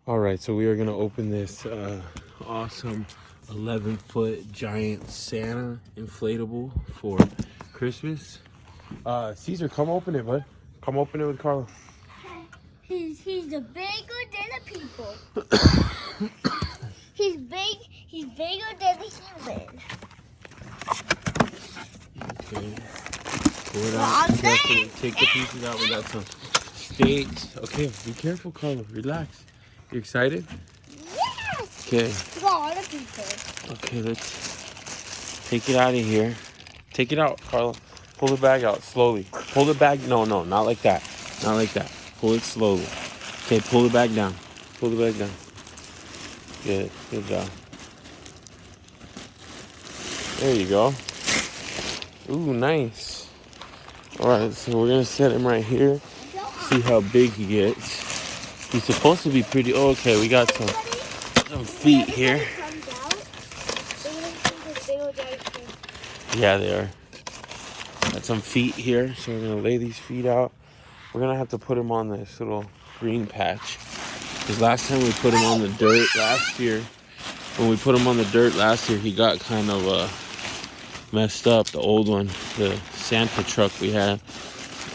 All right, so we are gonna open this awesome 11-foot giant Santa inflatable for Christmas. Caesar, come open it, bud. Come open it with Carla. He's the bigger than the people. He's bigger than the human. Okay. Pull it out. Carefully. Take the pieces out. We got some steaks. Okay, be careful, Carla. Relax. You excited? Yes! Okay. We got all the pieces. Okay, let's take it out of here. Take it out, Carla. Pull the bag out slowly. Pull the bag. No, not like that. Not like that. Pull it slowly. Okay, pull the bag down. Pull the bag down. Good. Good job. There you go. Ooh, nice. All right, so we're gonna set him right here. See how big he gets. He's supposed to be pretty. Oh, okay, we got some feet here. Yeah, they are. Got some feet here, so we're gonna lay these feet out. We're gonna have to put him on this little green patch. Because last time we put him on the dirt last year, he got kind of messed up, the old one, the Santa truck we had,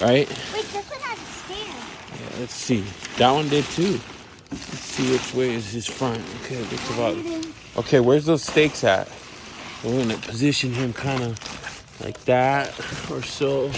right? Wait, this one has a stand. Yeah, let's see. That one did too. Let's see which way is his front. Okay, it's about. Okay, where's those stakes at? We're gonna position him kind of like that or so.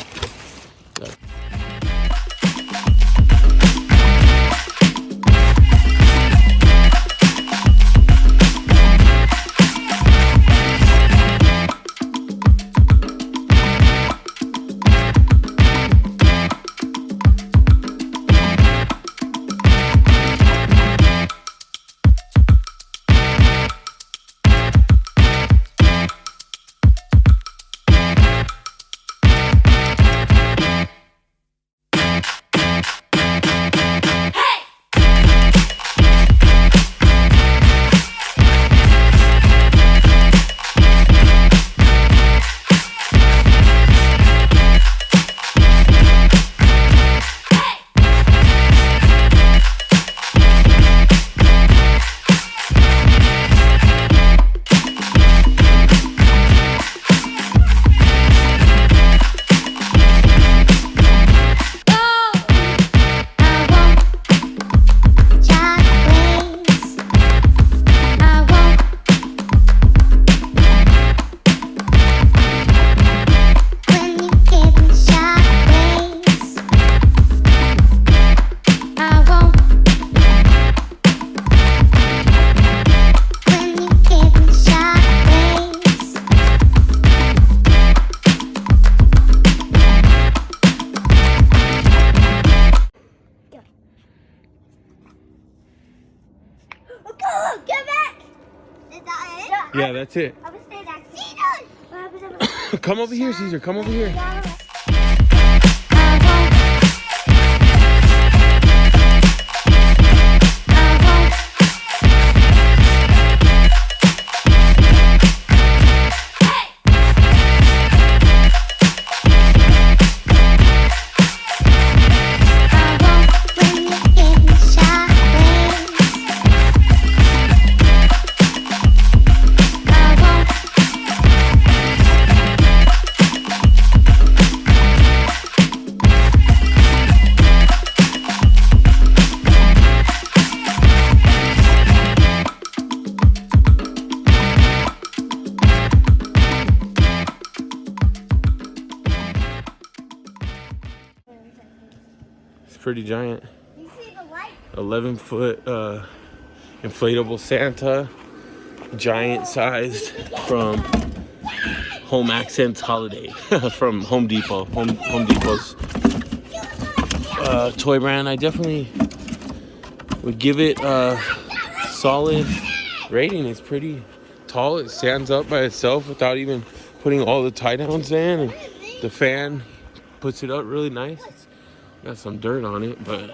Get back! Is that it? Yeah, that's it. I was saying that. Come over here, Caesar. Come over here. It's pretty giant. You see the light? 11-foot inflatable Santa, giant sized, from Home Accents Holiday from Home Depot. Home Depot's toy brand. I definitely would give it a solid rating. It's pretty tall. It stands up by itself without even putting all the tie downs in, and the fan puts it up really nice. It's got some dirt on it, but